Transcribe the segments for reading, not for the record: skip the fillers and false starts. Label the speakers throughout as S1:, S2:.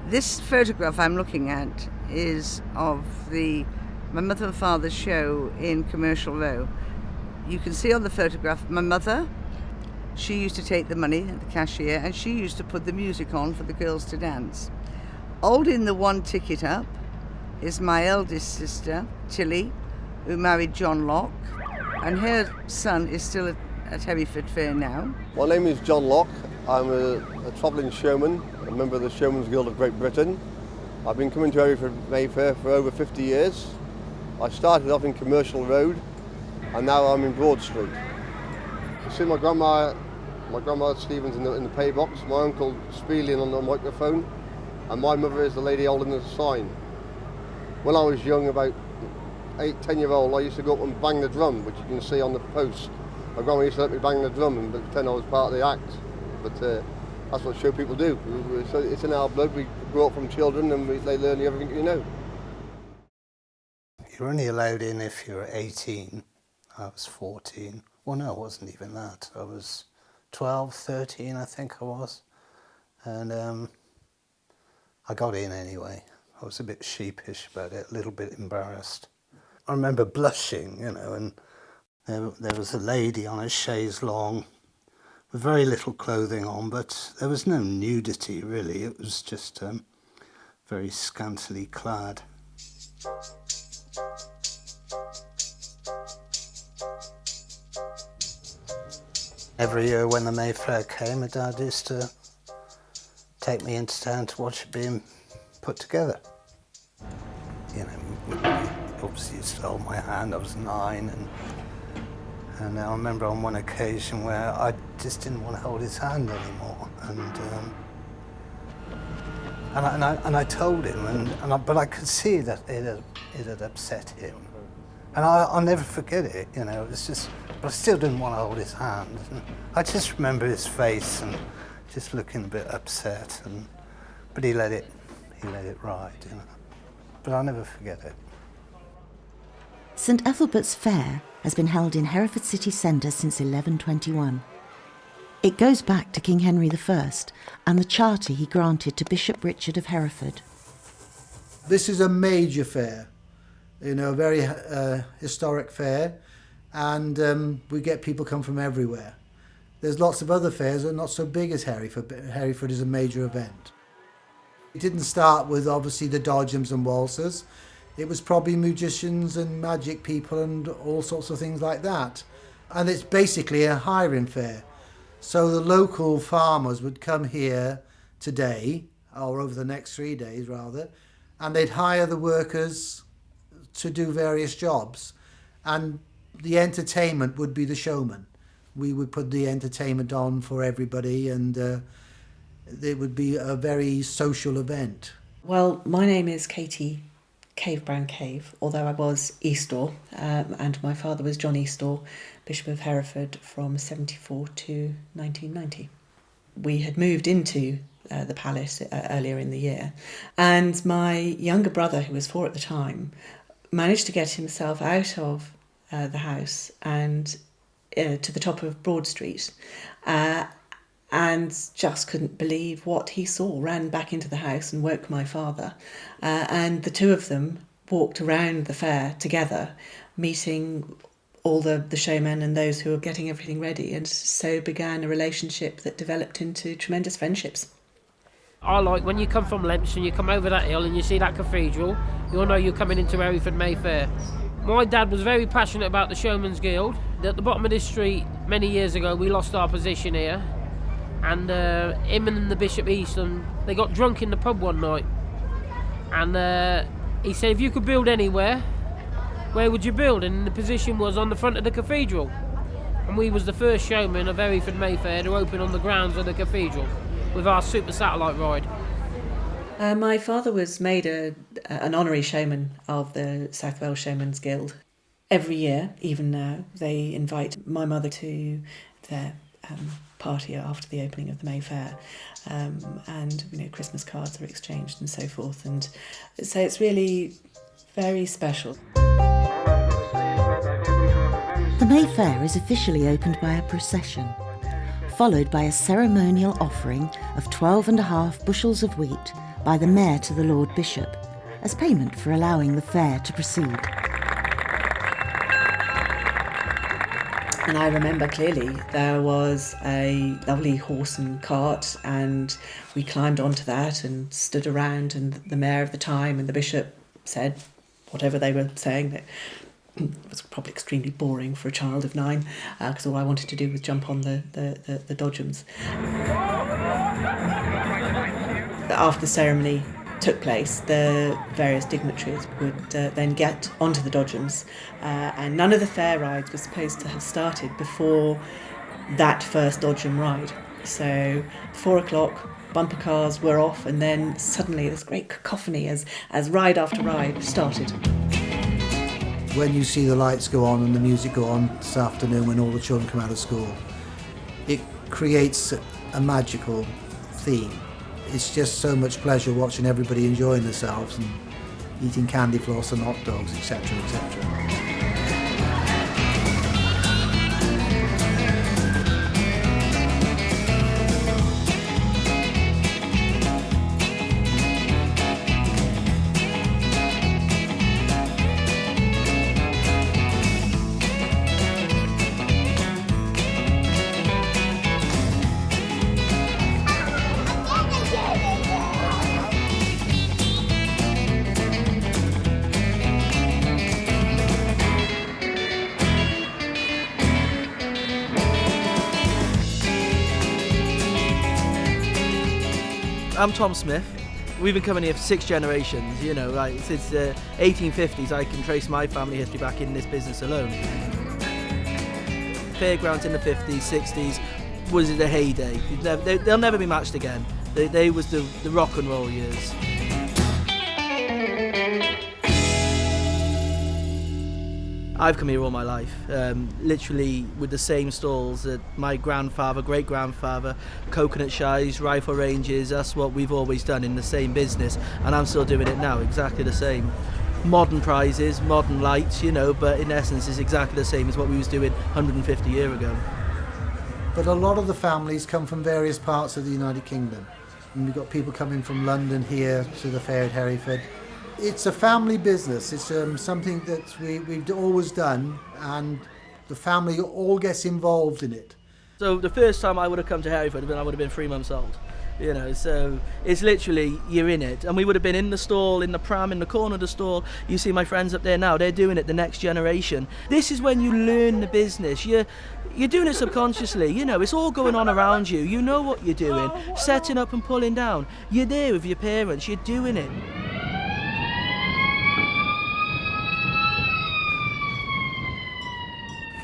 S1: This photograph I'm looking at is of my mother and father's show in Commercial Row. You can see on the photograph my mother. She used to take the money at the cashier, and she used to put the music on for the girls to dance. Holding the one ticket up is my eldest sister, Tilly, who married John Locke, and her son is still at Hereford Fair now.
S2: My name is John Locke. I'm a travelling showman, a member of the Showman's Guild of Great Britain. I've been coming to Hereford May Fair for over 50 years. I started off in Commercial Road, and now I'm in Broad Street. You see my grandma Stephen's in the pay box, my uncle Spielin on the microphone, and my mother is the lady holding the sign. When I was young, about 10-year-old, I used to go up and bang the drum, which you can see on the post. My grandma used to let me bang the drum and pretend I was part of the act. But that's what show people do. It's in our blood. We grow up from children and they learn everything you know.
S3: You're only allowed in if you're 18. I was 14. Well, no, it wasn't even that. I was 12, 13, I think I was. And I got in anyway. I was a bit sheepish about it, a little bit embarrassed. I remember blushing, and there was a lady on a chaise longue with very little clothing on, but there was no nudity really. It was just very scantily clad. Every year when the May Fair came, my dad used to take me into town to watch it being put together. Obviously used to hold my hand. I was 9, and I remember on one occasion where I just didn't want to hold his hand anymore, and I told him, but I could see that it had upset him, and I'll never forget it. It was just, but I still didn't want to hold his hand. And I just remember his face and just looking a bit upset, but he let it ride, But I'll never forget it.
S4: St Ethelbert's Fair has been held in Hereford city centre since 1121. It goes back to King Henry I and the charter he granted to Bishop Richard of Hereford.
S5: This is a major fair, a very historic fair, and we get people come from everywhere. There's lots of other fairs that are not so big as Hereford, but Hereford is a major event. It didn't start with obviously the dodgems and waltzers. It was probably magicians and magic people and all sorts of things like that. And it's basically a hiring fair. So the local farmers would come here today, or over the next 3 days rather, and they'd hire the workers to do various jobs. And the entertainment would be the showman. We would put the entertainment on for everybody, and it would be a very social event.
S6: Well, my name is Katie Cave Brown Cave, although I was Eastaugh, and my father was John Eastaugh, Bishop of Hereford from 74 to 1990. We had moved into the palace earlier in the year, and my younger brother, who was 4 at the time, managed to get himself out of the house and to the top of Broad Street, and just couldn't believe what he saw, ran back into the house and woke my father. And the two of them walked around the fair together, meeting all the showmen and those who were getting everything ready. And so began a relationship that developed into tremendous friendships.
S7: I like when you come from Lemps and you come over that hill and you see that cathedral, you'll know you're coming into Hereford May Fair. My dad was very passionate about the Showman's Guild. At the bottom of this street, many years ago, we lost our position here. And him and the Bishop Easton, they got drunk in the pub one night. And he said, if you could build anywhere, where would you build? And the position was on the front of the cathedral. And we was the first showman of Hereford May Fair to open on the grounds of the cathedral with our super satellite ride.
S6: My father was made an honorary showman of the South Wales Showman's Guild. Every year, even now, they invite my mother to their party after the opening of the May Fair, and Christmas cards are exchanged and so forth, and so it's really very special.
S4: The The May Fair is officially opened by a procession, followed by a ceremonial offering of 12.5 bushels of wheat by the mayor to the Lord Bishop, as payment for allowing the fair to proceed.
S6: And I remember clearly there was a lovely horse and cart, and we climbed onto that and stood around, and the mayor of the time and the bishop said whatever they were saying. That it was probably extremely boring for a child of 9, because all I wanted to do was jump on the dodgems. After the ceremony took place, the various dignitaries would then get onto the dodgems, and none of the fair rides were supposed to have started before that first dodgem ride. So 4 o'clock, bumper cars were off, and then suddenly this great cacophony as ride after ride started.
S5: When you see the lights go on and the music go on this afternoon when all the children come out of school, it creates a magical theme. It's just so much pleasure watching everybody enjoying themselves and eating candy floss and hot dogs, etc., etc.
S8: I'm Tom Smith. We've been coming here for 6 generations, you know, like since the 1850s. I can trace my family history back in this business alone. Fairgrounds in the 50s, 60s was the heyday. They'll never be matched again. They was the rock and roll years. I've come here all my life, literally with the same stalls that my grandfather, great-grandfather, coconut shies, rifle ranges. That's what we've always done in the same business, and I'm still doing it now, exactly the same. Modern prizes, modern lights, you know, but in essence it's exactly the same as what we was doing 150 years ago.
S5: But a lot of the families come from various parts of the United Kingdom. And we've got people coming from London here to the fair at Hereford. It's a family business. It's something that we've always done, and the family all gets involved in it.
S8: So the first time I would have come to Hereford, I would have been 3 months old. You know, so it's literally, you're in it. And we would have been in the stall, in the pram, in the corner of the stall. You see my friends up there now, they're doing it the next generation. This is when you learn the business. You're doing it subconsciously, you know, it's all going on around you. You know what you're doing, setting up and pulling down. You're there with your parents, you're doing it.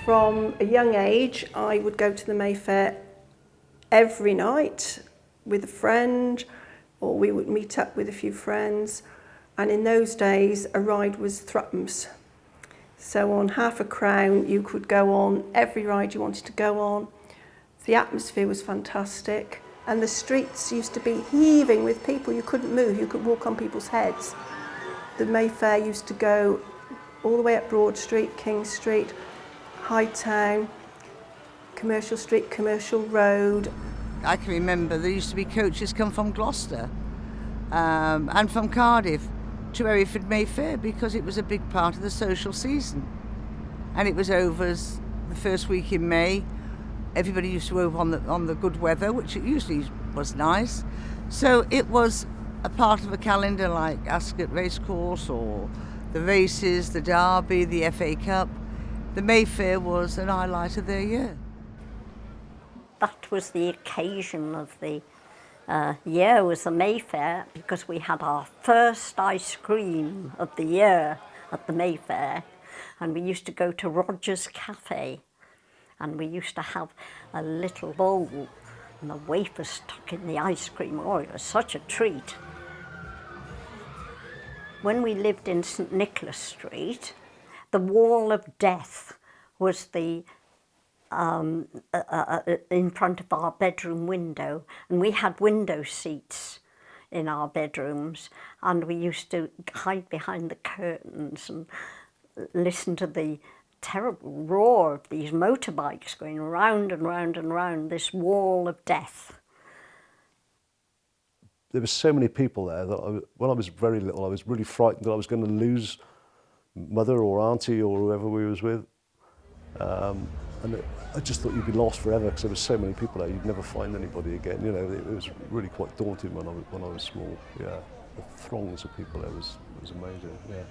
S9: From a young age, I would go to the May Fair every night with a friend, or we would meet up with a few friends. And in those days, a ride was threepence. So on £0.50, you could go on every ride you wanted to go on. The atmosphere was fantastic. And the streets used to be heaving with people. You couldn't move, you could walk on people's heads. The May Fair used to go all the way up Broad Street, King Street, High Town, Commercial Street, Commercial Road.
S1: I can remember there used to be coaches come from Gloucester and from Cardiff to Hereford May Fair because it was a big part of the social season. And it was over the first week in May. Everybody used to go over on the good weather, which it usually was nice. So it was a part of a calendar like Ascot Racecourse or the races, the Derby, the FA Cup. The May Fair was an highlight of their year.
S10: That was the occasion of the year, was the May Fair, because we had our first ice cream of the year at the May Fair, and we used to go to Roger's Cafe, and we used to have a little bowl and the wafers stuck in the ice cream. Oh, it was such a treat. When we lived in St Nicholas Street, the wall of death was the in front of our bedroom window, and we had window seats in our bedrooms, and we used to hide behind the curtains and listen to the terrible roar of these motorbikes going round and round and round this wall of death.
S11: There were so many people there that when I was very little, I was really frightened that I was going to lose mother or auntie or whoever we was with. I just thought you'd be lost forever because there were so many people there, you'd never find anybody again. You know, it was really quite daunting when I was small. Yeah, the throngs of people there was amazing. Yeah.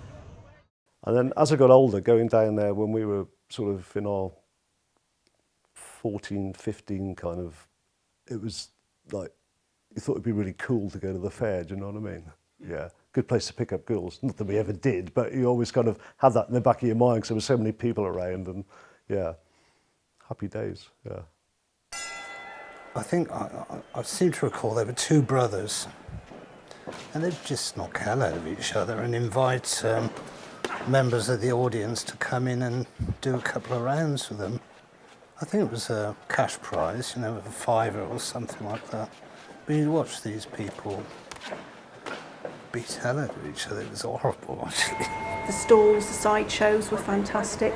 S11: And then as I got older, going down there when we were sort of in our 14, 15 kind of, it was like, you thought it'd be really cool to go to the fair, do you know what I mean? Yeah, good place to pick up girls. Not that we ever did, but you always kind of had that in the back of your mind because there were so many people around and yeah, happy days, yeah.
S3: I think, I seem to recall there were two brothers and they'd just knock hell out of each other and invite members of the audience to come in and do a couple of rounds with them. I think it was a cash prize, you know, a £5 or something like that. But you'd watch these people beat hell out of each other. It was horrible, actually.
S9: The stalls, the sideshows were fantastic,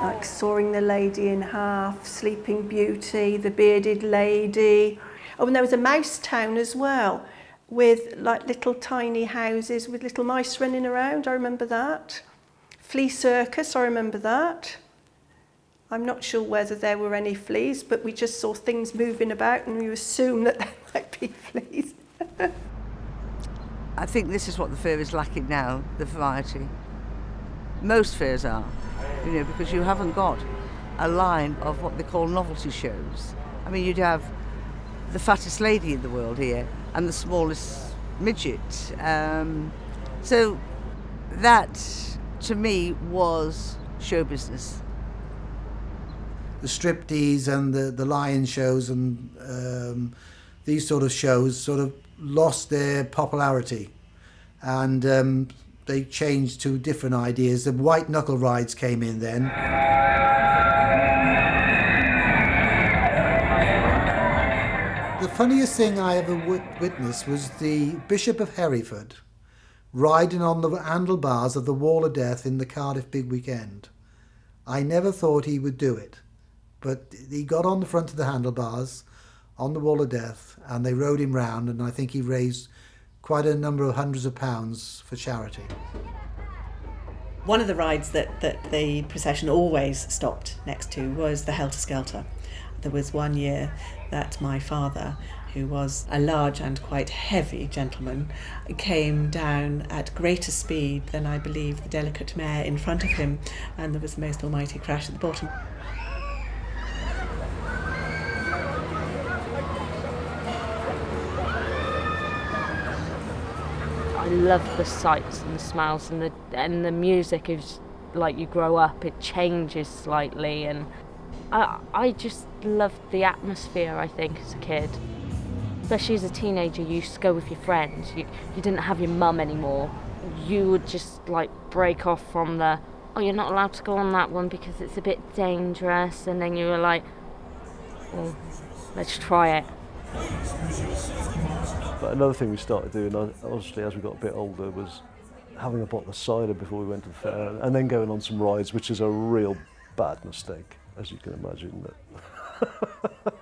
S9: like Sawing the Lady in Half, Sleeping Beauty, The Bearded Lady. Oh, and there was a mouse town as well, with like little tiny houses with little mice running around. I remember that. Flea Circus, I remember that. I'm not sure whether there were any fleas, but we just saw things moving about and we assumed that there might be fleas.
S1: I think this is what the fair is lacking now, the variety. Most fairs are, you know, because you haven't got a line of what they call novelty shows. I mean, you'd have the fattest lady in the world here and the smallest midget. So that, to me, was show business.
S5: The striptease and the lion shows and these sort of shows sort of lost their popularity, and they changed to different ideas. The white knuckle rides came in then. The funniest thing I ever witnessed was the Bishop of Hereford riding on the handlebars of the Wall of Death in the Cardiff Big Weekend. I never thought he would do it, but he got on the front of the handlebars on the Wall of Death and they rode him round, and I think he raised quite a number of hundreds of pounds for charity.
S6: One of the rides that the procession always stopped next to was the Helter Skelter. There was one year that my father, who was a large and quite heavy gentleman, came down at greater speed than I believe the delicate mare in front of him, and there was a most almighty crash at the bottom.
S12: I love the sights and the smells and the music is like you grow up, it changes slightly, and I just loved the atmosphere, I think, as a kid. Especially as a teenager, you used to go with your friends. You didn't have your mum anymore. You would just like break off from the, oh, you're not allowed to go on that one because it's a bit dangerous, and then you were like, well, let's try it.
S11: But another thing we started doing, obviously, as we got a bit older, was having a bottle of cider before we went to the fair, and then going on some rides, which is a real bad mistake, as you can imagine. That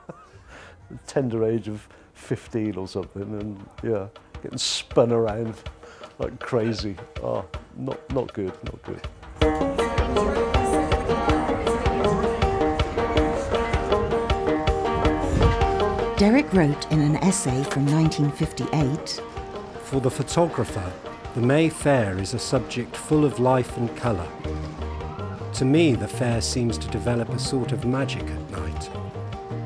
S11: tender age of 15 or something, and yeah, getting spun around like crazy. Oh, not good, not good.
S4: Derek wrote in an essay from 1958,
S13: "For the photographer, the May Fair is a subject full of life and colour. To me, the fair seems to develop a sort of magic at night.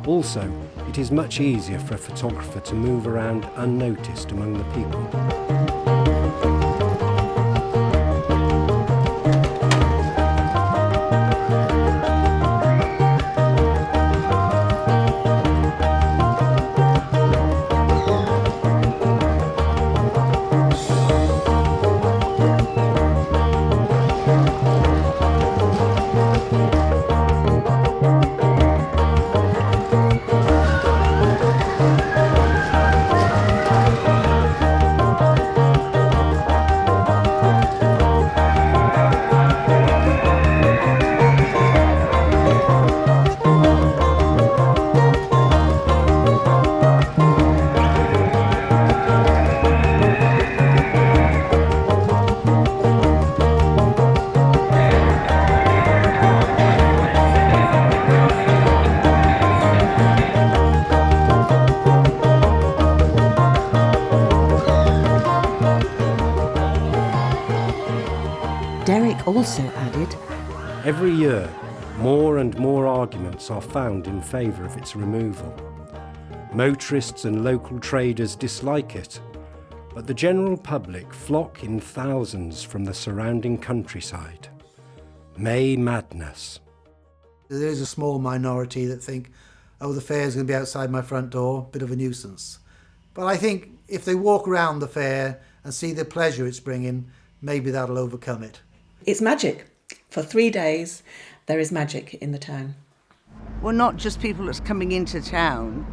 S13: Also, it is much easier for a photographer to move around unnoticed among the people."
S4: also added,
S13: every year, more and more arguments are found in favour of its removal. Motorists and local traders dislike it, but the general public flock in thousands from the surrounding countryside. May madness.
S5: There is a small minority that think, oh, the fair's going to be outside my front door, bit of a nuisance. But I think if they walk around the fair and see the pleasure it's bringing, maybe that'll overcome it.
S6: It's magic. For 3 days, there is magic in the town.
S1: We're not just people that's coming into town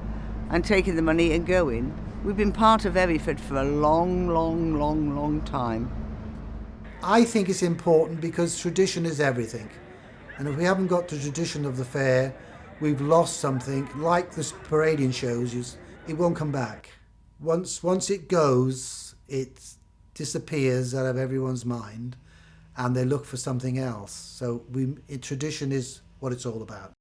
S1: and taking the money and going. We've been part of Hereford for a long time.
S5: I think it's important because tradition is everything. And if we haven't got the tradition of the fair, we've lost something. Like the parading shows, it won't come back. Once it goes, it disappears out of everyone's mind and they look for something else. So tradition is what it's all about.